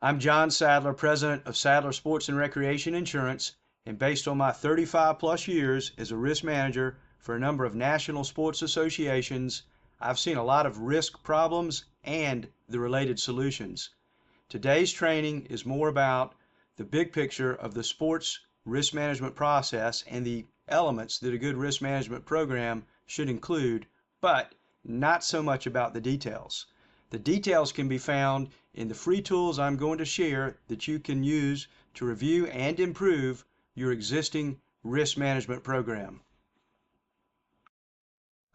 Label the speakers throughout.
Speaker 1: I'm John Sadler, president of Sadler Sports and Recreation Insurance, and based on my 35 plus years as a risk manager for a number of national sports associations, I've seen a lot of risk problems and the related solutions. Today's training is more about the big picture of the sports risk management process and the elements that a good risk management program should include, but not so much about the details. The details can be found in the free tools I'm going to share that you can use to review and improve your existing risk management program.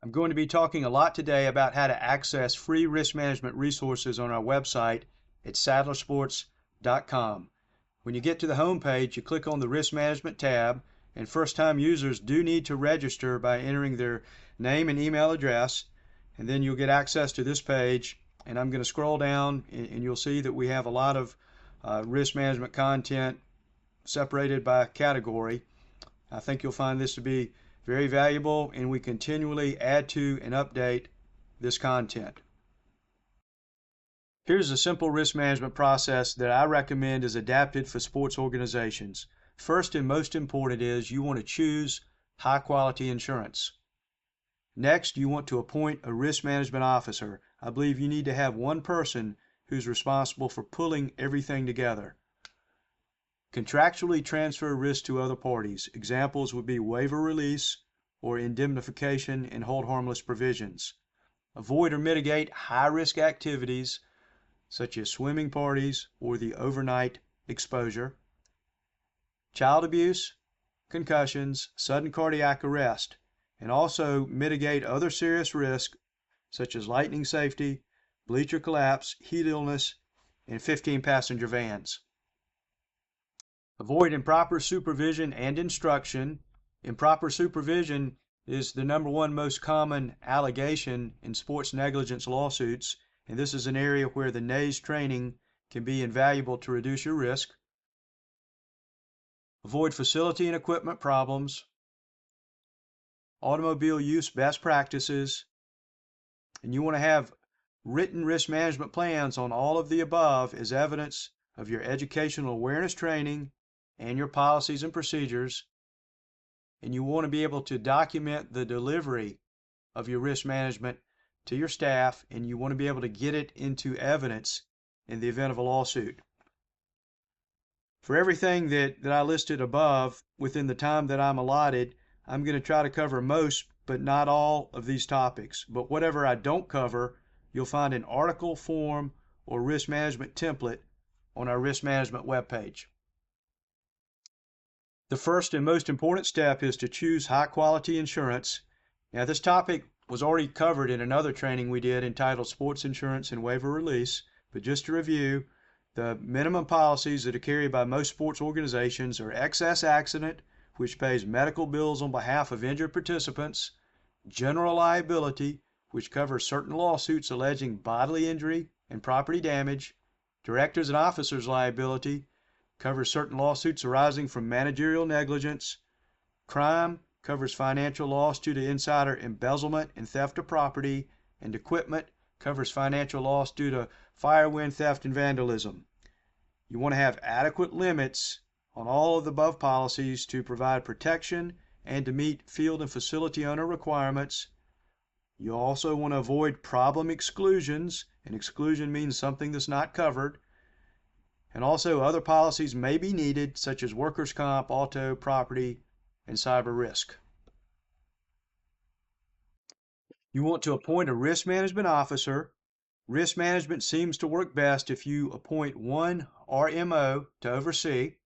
Speaker 1: I'm going to be talking a lot today about how to access free risk management resources on our website at sadlersports.com. When you get to the home page, you click on the Risk Management tab, and first-time users do need to register by entering their name and email address, and then you'll get access to this page. And I'm going to scroll down, and you'll see that we have a lot of risk management content separated by category. I think you'll find this to be very valuable, and we continually add to and update this content. Here's a simple risk management process that I recommend is adapted for sports organizations. First and most important is you want to choose high quality insurance. Next, you want to appoint a risk management officer. I believe you need to have one person who's responsible for pulling everything together. Contractually transfer risk to other parties. Examples would be waiver release or indemnification and hold harmless provisions. Avoid or mitigate high-risk activities such as swimming parties or the overnight exposure. Child abuse, concussions, sudden cardiac arrest, and also mitigate other serious risks such as lightning safety, bleacher collapse, heat illness, and 15-passenger vans. Avoid improper supervision and instruction. Improper supervision is the #1 most common allegation in sports negligence lawsuits, and this is an area where the NAYS training can be invaluable to reduce your risk. Avoid facility and equipment problems. Automobile use best practices, and you want to have written risk management plans on all of the above as evidence of your educational awareness training and your policies and procedures, and you want to be able to document the delivery of your risk management to your staff, and you want to be able to get it into evidence in the event of a lawsuit. For everything that I listed above within the time that I'm allotted, I'm going to try to cover most, but not all, of these topics. But whatever I don't cover, you'll find an article form or risk management template on our risk management webpage. The first and most important step is to choose high quality insurance. Now, this topic was already covered in another training we did entitled Sports Insurance and Waiver Release, but just to review, the minimum policies that are carried by most sports organizations are excess accident, which pays medical bills on behalf of injured participants, general liability, which covers certain lawsuits alleging bodily injury and property damage, directors and officers liability, covers certain lawsuits arising from managerial negligence, crime covers financial loss due to insider embezzlement and theft of property, and equipment covers financial loss due to fire, wind, theft, and vandalism. You want to have adequate limits on all of the above policies to provide protection and to meet field and facility owner requirements. You also want to avoid problem exclusions. An exclusion means something that's not covered. And also other policies may be needed, such as workers' comp, auto, property, and cyber risk. You want to appoint a risk management officer. Risk management seems to work best if you appoint one RMO to oversee.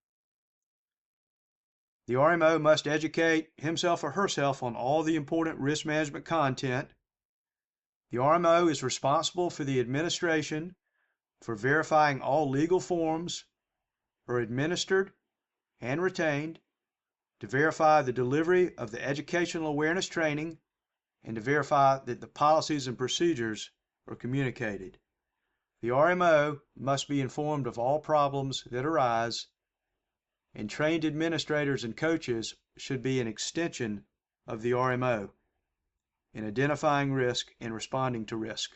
Speaker 1: The RMO must educate himself or herself on all the important risk management content. The RMO is responsible for the administration, for verifying all legal forms are administered and retained, to verify the delivery of the educational awareness training, and to verify that the policies and procedures are communicated. The RMO must be informed of all problems that arise, and trained administrators and coaches should be an extension of the RMO in identifying risk and responding to risk.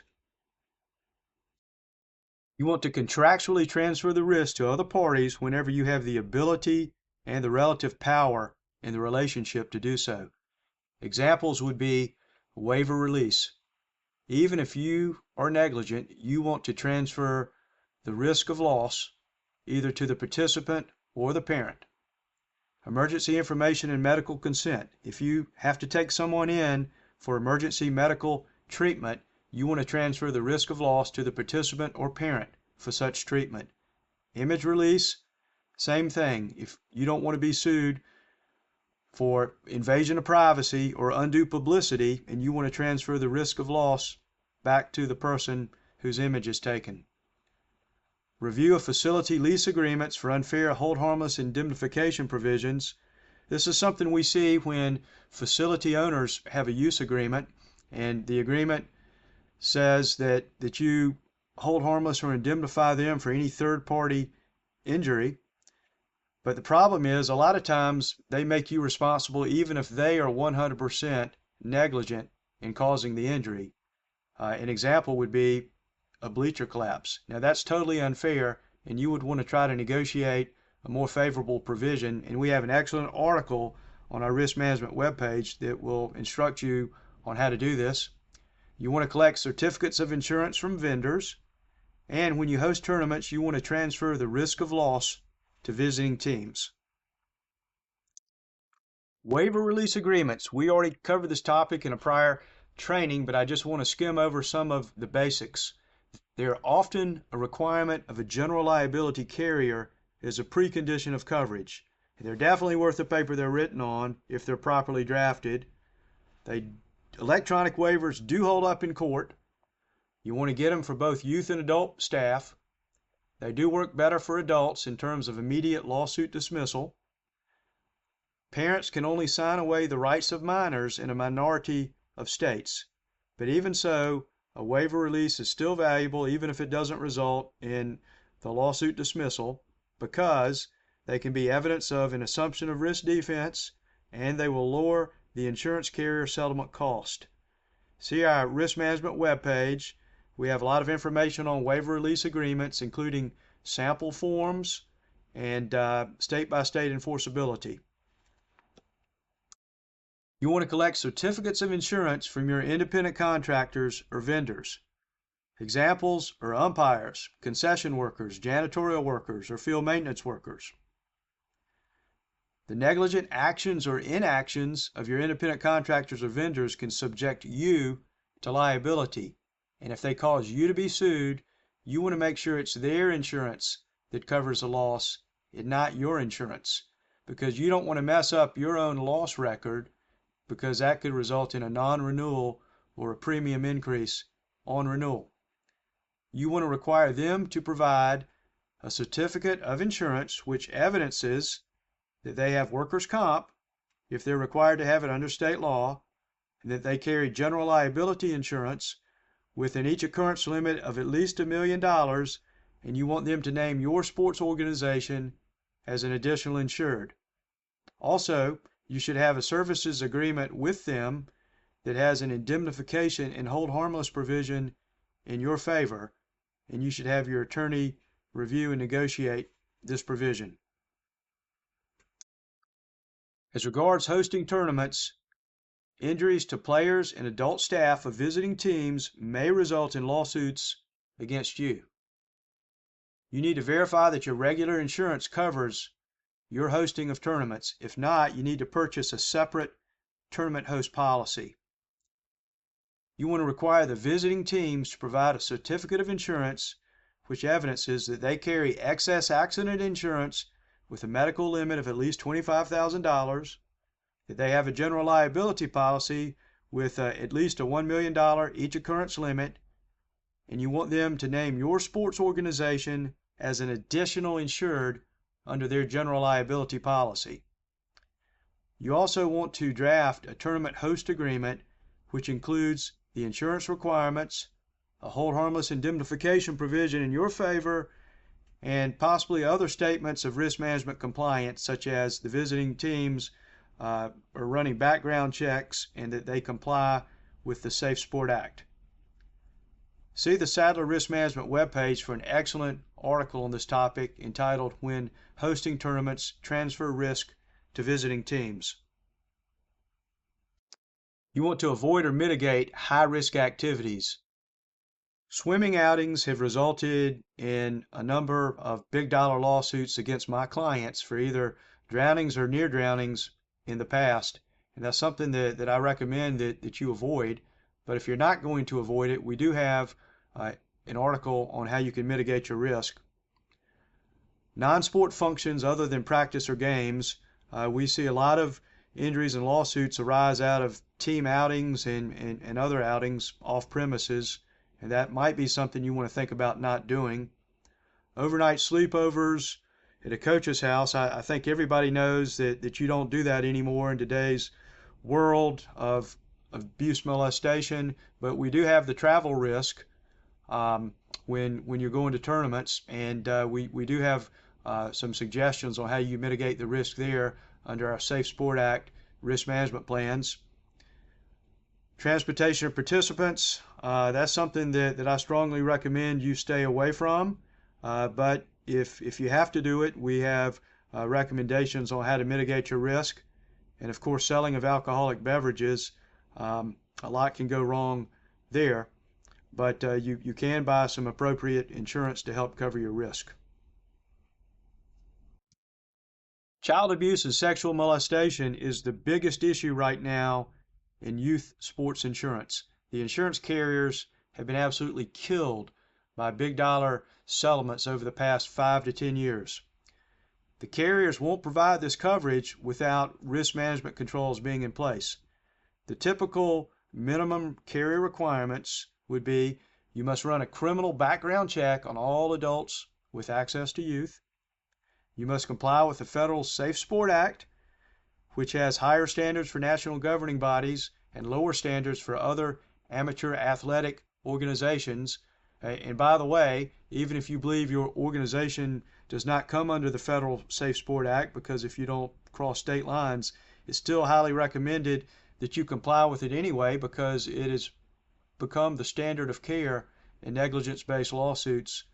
Speaker 1: You want to contractually transfer the risk to other parties whenever you have the ability and the relative power in the relationship to do so. Examples would be waiver release. Even if you are negligent, you want to transfer the risk of loss either to the participant or the parent. Emergency information and medical consent. If you have to take someone in for emergency medical treatment, you want to transfer the risk of loss to the participant or parent for such treatment. Image release, same thing. If you don't want to be sued for invasion of privacy or undue publicity and you want to transfer the risk of loss back to the person whose image is taken. Review of facility lease agreements for unfair hold harmless indemnification provisions. This is something we see when facility owners have a use agreement and the agreement says that you hold harmless or indemnify them for any third-party injury. But the problem is a lot of times they make you responsible even if they are 100% negligent in causing the injury. An example would be a bleacher collapse. Now that's totally unfair and you would want to try to negotiate a more favorable provision, and we have an excellent article on our risk management webpage that will instruct you on how to do this. You want to collect certificates of insurance from vendors, and when you host tournaments you want to transfer the risk of loss to visiting teams. Waiver release agreements. We already covered this topic in a prior training, but I just want to skim over some of the basics. They are often a requirement of a general liability carrier as a precondition of coverage. They're definitely worth the paper they're written on if they're properly drafted. Electronic waivers do hold up in court. You want to get them for both youth and adult staff. They do work better for adults in terms of immediate lawsuit dismissal. Parents can only sign away the rights of minors in a minority of states. But even so, a waiver release is still valuable even if it doesn't result in the lawsuit dismissal, because they can be evidence of an assumption of risk defense and they will lower the insurance carrier settlement cost. See our risk management webpage. We have a lot of information on waiver release agreements, including sample forms and state-by-state enforceability. You want to collect certificates of insurance from your independent contractors or vendors. Examples are umpires, concession workers, janitorial workers, or field maintenance workers. The negligent actions or inactions of your independent contractors or vendors can subject you to liability. And if they cause you to be sued, you want to make sure it's their insurance that covers the loss and not your insurance, because you don't want to mess up your own loss record, because that could result in a non-renewal or a premium increase on renewal. You want to require them to provide a certificate of insurance which evidences that they have workers' comp, if they're required to have it under state law, and that they carry general liability insurance with an each occurrence limit of at least $1 million, and you want them to name your sports organization as an additional insured. Also, you should have a services agreement with them that has an indemnification and hold harmless provision in your favor, and you should have your attorney review and negotiate this provision. As regards hosting tournaments, injuries to players and adult staff of visiting teams may result in lawsuits against you. You need to verify that your regular insurance covers your hosting of tournaments. If not, you need to purchase a separate tournament host policy. You want to require the visiting teams to provide a certificate of insurance which evidences that they carry excess accident insurance with a medical limit of at least $25,000, that they have a general liability policy with at least a $1 million each occurrence limit, and you want them to name your sports organization as an additional insured under their general liability policy. You also want to draft a tournament host agreement which includes the insurance requirements, a hold harmless indemnification provision in your favor, and possibly other statements of risk management compliance, such as the visiting teams are running background checks and that they comply with the Safe Sport Act. See the Sadler Risk Management webpage for an excellent article on this topic entitled When Hosting Tournaments, Transfer Risk to Visiting Teams. You want to avoid or mitigate high-risk activities. Swimming outings have resulted in a number of big-dollar lawsuits against my clients for either drownings or near drownings in the past, and that's something that I recommend that you avoid. But if you're not going to avoid it, we do have an article on how you can mitigate your risk. Non-sport functions other than practice or games, we see a lot of injuries and lawsuits arise out of team outings and other outings off premises, and that might be something you want to think about not doing. Overnight sleepovers at a coach's house, I think everybody knows that you don't do that anymore in today's world of abuse molestation, but we do have the travel risk when you're going to tournaments, and we do have some suggestions on how you mitigate the risk there under our Safe Sport Act risk management plans. Transportation of participants, that's something that I strongly recommend you stay away from, but if you have to do it, we have recommendations on how to mitigate your risk. And of course, selling of alcoholic beverages, a lot can go wrong there, but you can buy some appropriate insurance to help cover your risk. Child abuse and sexual molestation is the biggest issue right now in youth sports insurance. The insurance carriers have been absolutely killed by big dollar settlements over the past 5 to 10 years. The carriers won't provide this coverage without risk management controls being in place. The typical minimum carrier requirements would be you must run a criminal background check on all adults with access to youth. You must comply with the Federal Safe Sport Act, which has higher standards for national governing bodies and lower standards for other amateur athletic organizations. And by the way, even if you believe your organization does not come under the Federal Safe Sport Act, because if you don't cross state lines, it's still highly recommended that you comply with it anyway, because it has become the standard of care in negligence-based lawsuits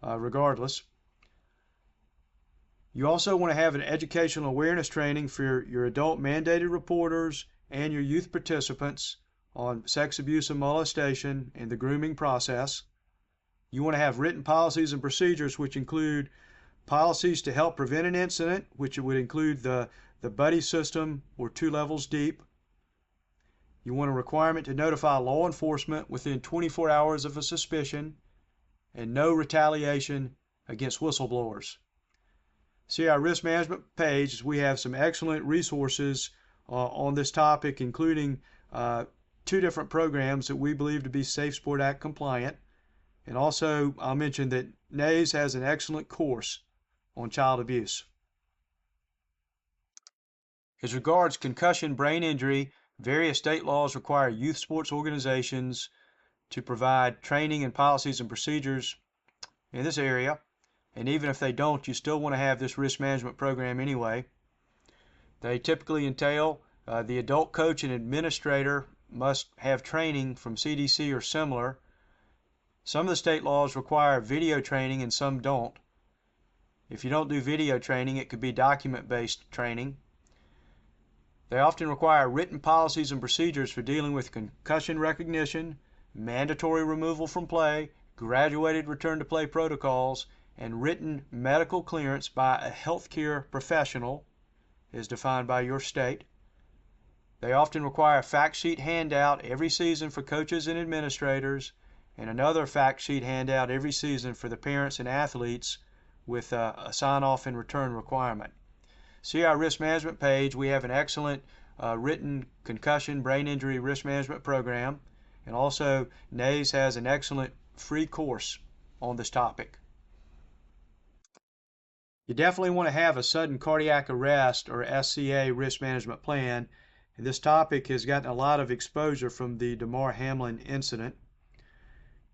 Speaker 1: regardless. You also want to have an educational awareness training for your adult mandated reporters and your youth participants on sex abuse and molestation and the grooming process. You want to have written policies and procedures, which include policies to help prevent an incident, which would include the buddy system or 2 levels deep. You want a requirement to notify law enforcement within 24 hours of a suspicion, and no retaliation against whistleblowers. See our risk management page. We have some excellent resources on this topic, including 2 different programs that we believe to be Safe Sport Act compliant. And also, I'll mention that NAYS has an excellent course on child abuse. As regards concussion brain injury, various state laws require youth sports organizations to provide training and policies and procedures in this area. And even if they don't, you still want to have this risk management program anyway. They typically entail the adult coach and administrator must have training from CDC or similar. Some of the state laws require video training and some don't. If you don't do video training, it could be document-based training. They often require written policies and procedures for dealing with concussion recognition, mandatory removal from play, graduated return to play protocols, and written medical clearance by a healthcare professional as defined by your state. They often require a fact sheet handout every season for coaches and administrators, and another fact sheet handout every season for the parents and athletes with a sign-off and return requirement. See our risk management page. We have an excellent written concussion brain injury risk management program, and also NAYS has an excellent free course on this topic. You definitely want to have a sudden cardiac arrest or SCA risk management plan, and this topic has gotten a lot of exposure from the Damar Hamlin incident.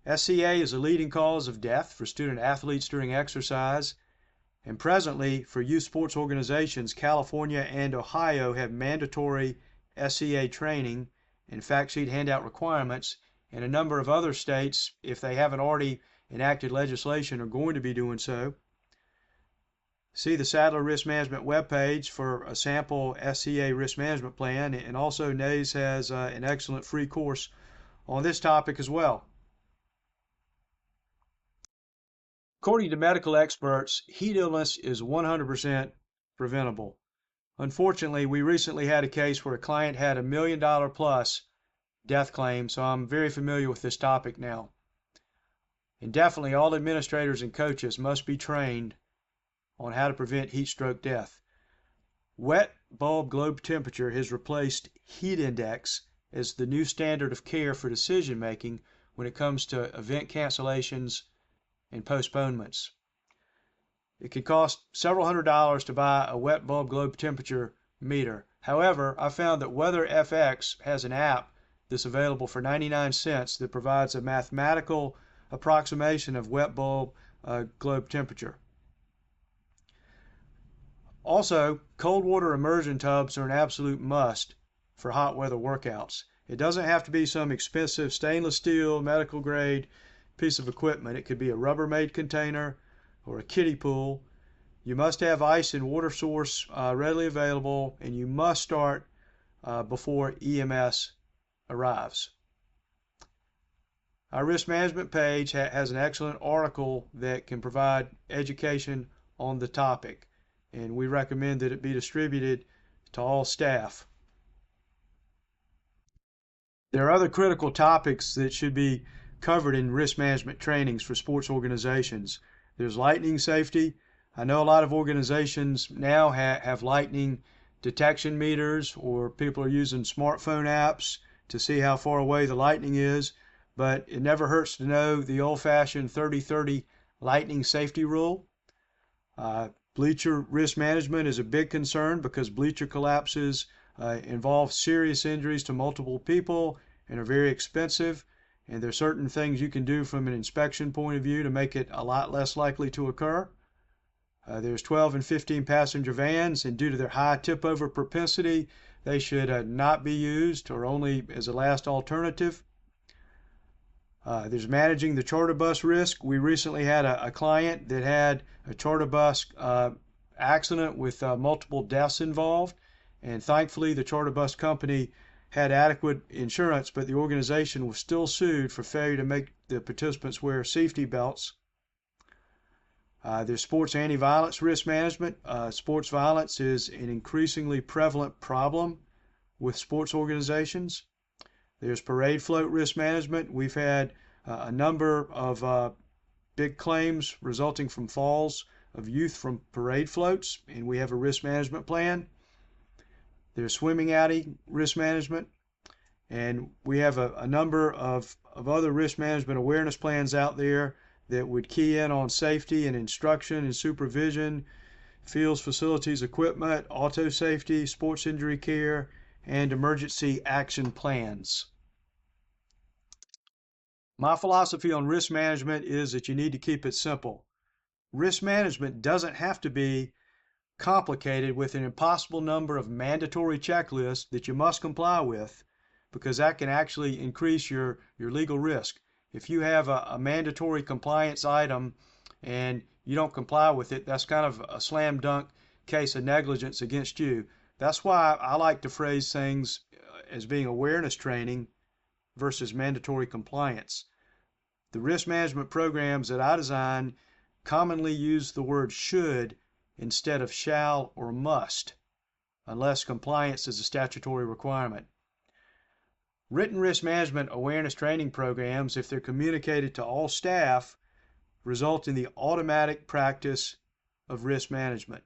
Speaker 1: SCA is a leading cause of death for student athletes during exercise, and presently for youth sports organizations, California and Ohio have mandatory SCA training and fact sheet handout requirements, and a number of other states, if they haven't already enacted legislation, are going to be doing so. See the Sadler Risk Management webpage for a sample SCA risk management plan, and also NAYS has an excellent free course on this topic as well. According to medical experts, heat illness is 100% preventable. Unfortunately, we recently had a case where a client had $1 million plus death claim, so I'm very familiar with this topic now. And definitely all administrators and coaches must be trained on how to prevent heat stroke death. Wet bulb globe temperature has replaced heat index as the new standard of care for decision making when it comes to event cancellations and postponements. It can cost several $100s to buy a wet bulb globe temperature meter. However, I found that WeatherFX has an app that's available for 99 cents that provides a mathematical approximation of wet bulb globe temperature. Also, cold water immersion tubs are an absolute must for hot weather workouts. It doesn't have to be some expensive stainless steel medical grade piece of equipment. It could be a Rubbermaid container or a kiddie pool. You must have ice and water source readily available, and you must start before EMS arrives. Our risk management page has an excellent article that can provide education on the topic, and we recommend that it be distributed to all staff. There are other critical topics that should be covered in risk management trainings for sports organizations. There's lightning safety. I know a lot of organizations now have lightning detection meters, or people are using smartphone apps to see how far away the lightning is, but it never hurts to know the old-fashioned 30-30 lightning safety rule. Bleacher risk management is a big concern because bleacher collapses involve serious injuries to multiple people and are very expensive, and there are certain things you can do from an inspection point of view to make it a lot less likely to occur. There's 12 and 15 passenger vans, and due to their high tip-over propensity, they should not be used or only as a last alternative. There's managing the charter bus risk. We recently had a client that had a charter bus accident with multiple deaths involved, and thankfully the charter bus company had adequate insurance, but the organization was still sued for failure to make the participants wear safety belts. There's sports anti-violence risk management. Sports violence is an increasingly prevalent problem with sports organizations. There's parade float risk management. We've had a number of big claims resulting from falls of youth from parade floats, and we have a risk management plan. There's swimming alley risk management, and we have a number of other risk management awareness plans out there that would key in on safety and instruction and supervision, fields, facilities, equipment, auto safety, sports injury care, and emergency action plans. My philosophy on risk management is that you need to keep it simple. Risk management doesn't have to be complicated with an impossible number of mandatory checklists that you must comply with, because that can actually increase your legal risk. If you have a mandatory compliance item and you don't comply with it, that's kind of a slam dunk case of negligence against you. That's why I like to phrase things as being awareness training versus mandatory compliance. The risk management programs that I design commonly use the word should instead of shall or must, unless compliance is a statutory requirement. Written risk management awareness training programs, if they're communicated to all staff, result in the automatic practice of risk management.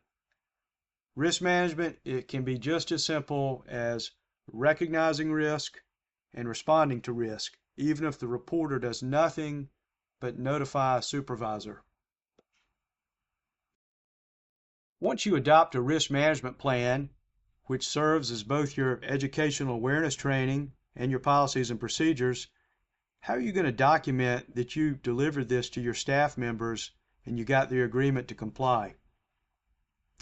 Speaker 1: Risk management, it can be just as simple as recognizing risk and responding to risk, even if the reporter does nothing but notify a supervisor. Once you adopt a risk management plan, which serves as both your educational awareness training and your policies and procedures, how are you going to document that you delivered this to your staff members and you got their agreement to comply?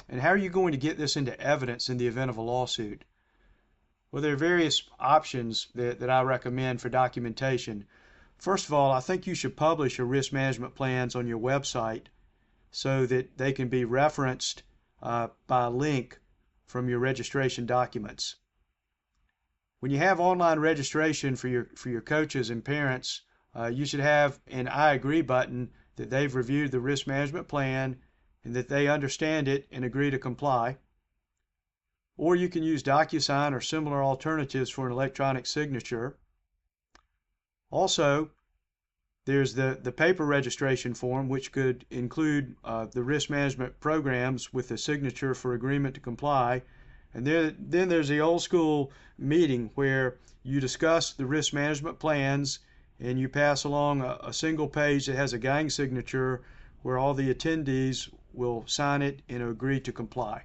Speaker 1: And how are you going to get this into evidence in the event of a lawsuit? Well, there are various options that I recommend for documentation. First of all, I think you should publish your risk management plans on your website so that they can be referenced by a link from your registration documents. When you have online registration for your coaches and parents, you should have an I agree button that they've reviewed the risk management plan and that they understand it and agree to comply. Or you can use DocuSign or similar alternatives for an electronic signature. Also, there's the paper registration form, which could include the risk management programs with the signature for agreement to comply. And then there's the old school meeting where you discuss the risk management plans and you pass along a single page that has a gang signature where all the attendees will sign it and agree to comply.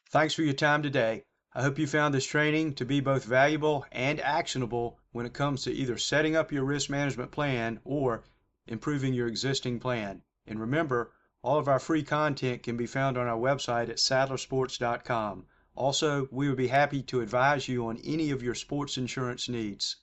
Speaker 1: Thanks for your time today. I hope you found this training to be both valuable and actionable when it comes to either setting up your risk management plan or improving your existing plan. And remember, all of our free content can be found on our website at sadlersports.com. Also, we would be happy to advise you on any of your sports insurance needs.